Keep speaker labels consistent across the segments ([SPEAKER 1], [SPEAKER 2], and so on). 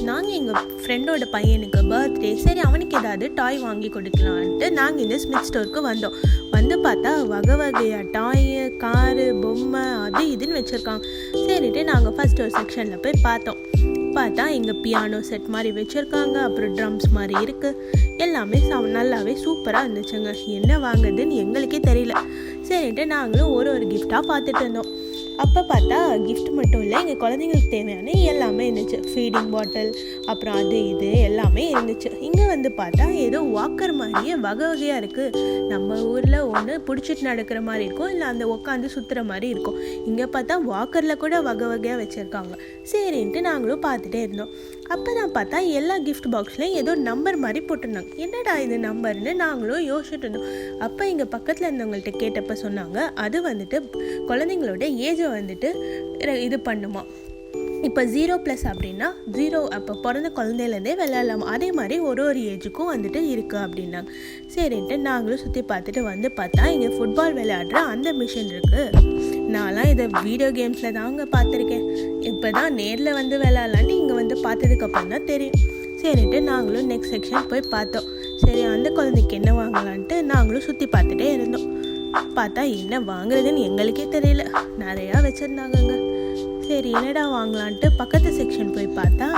[SPEAKER 1] நாங்கள் எங்கள் ஃப்ரெண்டோட பையனுக்கு பர்த்டே, சரி அவனுக்கு ஏதாவது டாய் வாங்கி கொடுக்கலான்ட்டு நாங்கள் இந்த ஸ்மித் ஸ்டோருக்கு வந்தோம். வந்து பார்த்தா வகை வகையாக டாய், காரு, பொம்மை அது இதுன்னு வச்சுருக்காங்க. சரிட்டு நாங்கள் ஃபஸ்ட் ஒரு செக்ஷனில் போய் பார்த்தா இங்கே பியானோ செட் மாதிரி வச்சுருக்காங்க, அப்புறம் ட்ரம்ஸ் மாதிரி இருக்குது. எல்லாமே நல்லாவே சூப்பராக இருந்துச்சுங்க. என்ன வாங்குறதுன்னு எங்களுக்கே தெரியல. சரிட்டு நாங்களும் ஒரு கிஃப்டாக பார்த்துட்டு இருந்தோம். அப்போ பார்த்தா கிஃப்ட் மட்டும் இல்லை, எங்கள் குழந்தைங்களுக்கு தேவையான எல்லாமே இருந்துச்சு. ஃபீடிங் பாட்டில், அப்புறம் அது இது எல்லாமே இருந்துச்சு. இங்கே வந்து பார்த்தா ஏதோ வாக்கர் மாதிரியே வகை வகையாக இருக்குது. நம்ம ஊரில் ஒன்று பிடிச்சிட்டு நடக்கிற மாதிரி இருக்கும், இல்லை அந்த உட்காந்து சுற்றுற மாதிரி இருக்கும். இங்கே பார்த்தா வாக்கரில் கூட வகை வகையாக வச்சுருக்காங்க. சரின்ட்டு நாங்களும் பார்த்துட்டே இருந்தோம். அப்போ தான் பார்த்தா எல்லா கிஃப்ட் பாக்ஸ்லையும் ஏதோ நம்பர் மாதிரி போட்டிருந்தாங்க. என்னடா இது நம்பர்னு நாங்களும் யோசிச்சுட்டு இருந்தோம். அப்போ இங்கே பக்கத்தில் இருந்தவங்கள்ட்ட கேட்டப்போ சொன்னாங்க, அது வந்துட்டு குழந்தைங்களோட ஏஜை வந்துட்டு இது பண்ணுமா. இப்போ 0+ அப்படின்னா 0, அப்போ பிறந்த குழந்தையிலேருந்தே விளையாடலாமா. அதே மாதிரி ஒரு ஏஜுக்கும் வந்துட்டு இருக்குது அப்படின்னாங்க. சரின்ட்டு நாங்களும் சுற்றி பார்த்துட்டு வந்து பார்த்தா இங்கே ஃபுட்பால் விளையாடுற அந்த மிஷின் இருக்குது. நான்லாம் இதை வீடியோ கேம்ஸில் தாங்க பார்த்துருக்கேன். இப்போ தான் நேரில் வந்து விளையாடலான்ட்டு இங்கே வந்து பார்த்ததுக்கப்புறம் தான் தெரியும். சரின்ட்டு நாங்களும் நெக்ஸ்ட் செக்ஷன் போய் பார்த்தோம். சரி அந்த குழந்தைக்கு என்ன வாங்கலான்ட்டு நாங்களும் சுற்றி பார்த்துட்டே இருந்தோம். பார்த்தா என்ன வாங்குறதுன்னு எங்களுக்கே தெரியல, நிறையா வச்சுருந்தாங்கங்க. சரி என்னடா வாங்கலான்ட்டு பக்கத்து செக்ஷன் போய் பார்த்தா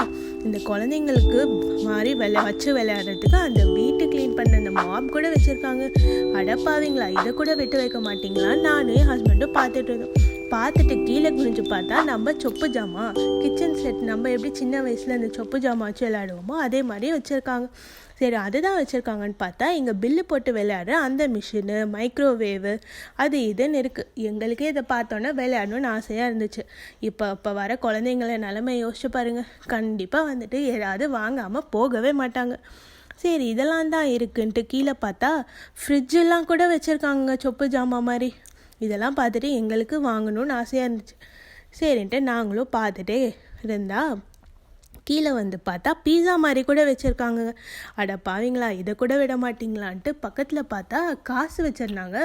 [SPEAKER 1] இந்த குழந்தைங்களுக்கு மாதிரி வச்சு விளையாடுறதுக்கு அந்த வீட்டு க்ளீன் பண்ண அந்த மாப் கூட வச்சுருக்காங்க. அடப்பாவீங்களா, இதை கூட விட்டு வைக்க மாட்டிங்களா? நானும் என் ஹஸ்பண்டும் பார்த்துட்டு இருந்தோம். பார்த்துட்டு கீழே குனிஞ்சு பார்த்தா நம்ம சொப்பு ஜாமான், கிச்சன் செட், நம்ம எப்படி சின்ன வயசில் அந்த சொப்பு ஜாமான் வச்சு விளையாடுவோமோ அதே மாதிரி வச்சுருக்காங்க. சரி அதுதான் வச்சுருக்காங்கன்னு பார்த்தா இங்கே பில்லு போட்டு விளையாடுற அந்த மிஷினு, மைக்ரோவேவு அது இதுன்னு இருக்குது. எங்களுக்கே இதை பார்த்தோன்னா விளையாடணும்னு ஆசையாக இருந்துச்சு. இப்போ வர குழந்தைங்கள நிலமை யோசிச்சு பாருங்கள். கண்டிப்பாக வந்துட்டு ஏதாவது வாங்காமல் போகவே மாட்டாங்க. சரி இதெல்லாம் தான் இருக்குன்ட்டு கீழே பார்த்தா ஃப்ரிட்ஜெல்லாம் கூட வச்சுருக்காங்க சொப்பு ஜாமான் மாதிரி. இதெல்லாம் பார்த்துட்டு எங்களுக்கு வாங்கணும்னு ஆசையாக இருந்துச்சு. சரின்ட்டு நாங்களும் பார்த்துட்டே இருந்தால் கீழே வந்து பார்த்தா பீஸா மாதிரி கூட வச்சுருக்காங்க. அட பாவீங்களா, இதை கூட விட மாட்டிங்களான்ட்டு பக்கத்தில் பார்த்தா காசு வச்சுருந்தாங்க.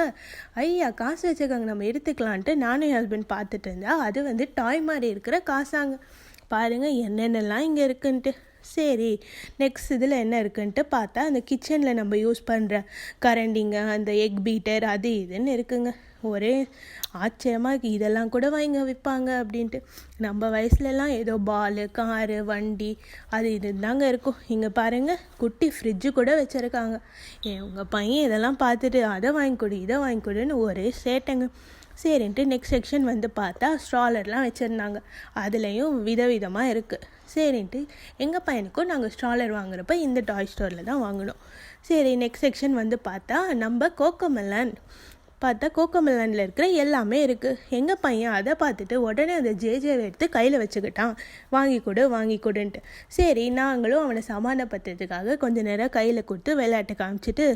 [SPEAKER 1] ஐயா காசு வச்சுருக்காங்க, நம்ம எடுத்துக்கலான்ட்டு நானும் என் ஹஸ்பண்ட் பார்த்துட்டு இருந்தா அது வந்து டாய் மாதிரி இருக்கிற காசாங்க. பாருங்கள் என்னென்னலாம் இங்கே இருக்குன்ட்டு. சரி நெக்ஸ்ட் இதில் என்ன இருக்குன்ட்டு பார்த்தா அந்த கிச்சனில் நம்ம யூஸ் பண்ணுற கரண்டிங்க, அந்த எக் பீட்டர் அது இதுன்னு இருக்குங்க. ஒரே ஆச்சரியமாக இருக்குது, இதெல்லாம் கூட வாங்கி விற்பாங்க அப்படின்ட்டு. நம்ம வயசுலலாம் ஏதோ பாலு, காரு, வண்டி அது இது தாங்க இருக்கும். இங்கே பாருங்கள் குட்டி ஃப்ரிட்ஜு கூட வச்சுருக்காங்க. உங்கள் பையன் இதெல்லாம் பார்த்துட்டு அதை வாங்கி கொடு இதை வாங்கி கொடுன்னு ஒரே சேட்டைங்க. சரின்ட்டு நெக்ஸ்ட் செக்ஷன் வந்து பார்த்தா ஸ்ட்ராலர்லாம் வச்சுருந்தாங்க. அதுலேயும் விதவிதமாக இருக்குது. சரின்ட்டு எங்கள் பையனுக்கும் நாங்கள் ஸ்ட்ராலர் வாங்குறப்ப இந்த டாய் ஸ்டோரில் தான் வாங்கினோம். சரி நெக்ஸ்ட் செக்ஷன் வந்து பார்த்தா நம்ம கோகோமெலன் பார்த்தா கோகோமெலனில் இருக்கிற எல்லாமே இருக்குது. எங்கள் பையன் அதை பார்த்துட்டு உடனே அந்த ஜேஜேவை எடுத்து கையில் வச்சுக்கிட்டான், வாங்கி கொடுன்ட்டு. சரி நாங்களும் அவனை சமாதானப்படுத்துறதுக்காக கொஞ்சம் நேரம் கையில் கொடுத்து விளையாட்டு காமிச்சிட்டு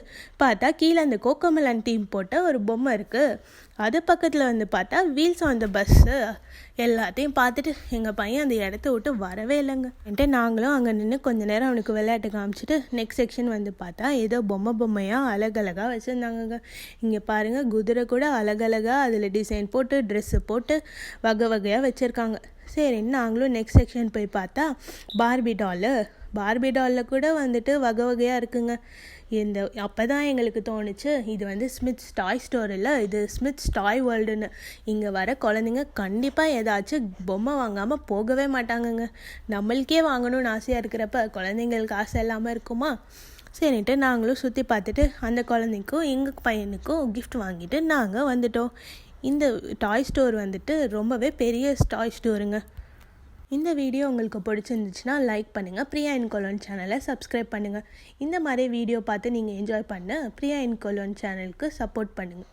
[SPEAKER 1] பார்த்தா கீழே அந்த கோகோமெலன் டீம் போட்ட ஒரு பொம்மை இருக்குது. அது பக்கத்தில் வந்து பார்த்தா வீல்ஸ் ஆன் த பஸ்ஸு எல்லாத்தையும் பார்த்துட்டு எங்கள் பையன் அந்த இடத்த விட்டு வரவே இல்லைங்க. நாங்களும் அங்கே நின்று கொஞ்சம் நேரம் அவனுக்கு விளையாட்டு காமிச்சிட்டு நெக்ஸ்ட் செக்ஷன் வந்து பார்த்தா ஏதோ பொம்மையாக அழகழகாக வச்சுருந்தாங்கங்க. இங்கே பாருங்கள் குதிரை கூட அழகழகாக அதில் டிசைன் போட்டு ட்ரெஸ்ஸு போட்டு வகை வகையாக வச்சுருக்காங்க. சரின்னு நாங்களும் நெக்ஸ்ட் செக்ஷன் போய் பார்த்தா பார்பி டாலில் கூட வந்துட்டு வகை வகையாக இருக்குங்க. அப்போ தான் எங்களுக்கு தோணுச்சு இது வந்து ஸ்மித்ஸ் டாய் ஸ்டோர் இல்லை, இது ஸ்மித்ஸ் டாய் வேர்ல்டுன்னு. இங்கே வர குழந்தைங்க கண்டிப்பாக ஏதாச்சும் பொம்மை வாங்காமல் போகவே மாட்டாங்கங்க. நம்மளுக்கே வாங்கணும்னு ஆசையாக இருக்கிறப்ப குழந்தைங்களுக்கு ஆசை இல்லாமல் இருக்குமா? சரின்ட்டு நாங்களும் சுற்றி பார்த்துட்டு அந்த குழந்தைக்கும் எங்கள் பையனுக்கும் கிஃப்ட் வாங்கிட்டு நாங்கள் வந்துட்டோம். இந்த டாய் ஸ்டோர் வந்துட்டு ரொம்பவே பெரிய டாய் ஸ்டோருங்க. இந்த வீடியோ உங்களுக்கு பிடிச்சிருந்துச்சுன்னா லைக் பண்ணுங்கள், பிரியா இன் கொலோன் சேனலை சப்ஸ்கிரைப் பண்ணுங்கள். இந்த மாதிரி வீடியோ பார்த்து நீங்கள் என்ஜாய் பண்ண பிரியா இன் கொலோன் சேனலுக்கு சப்போர்ட் பண்ணுங்கள்.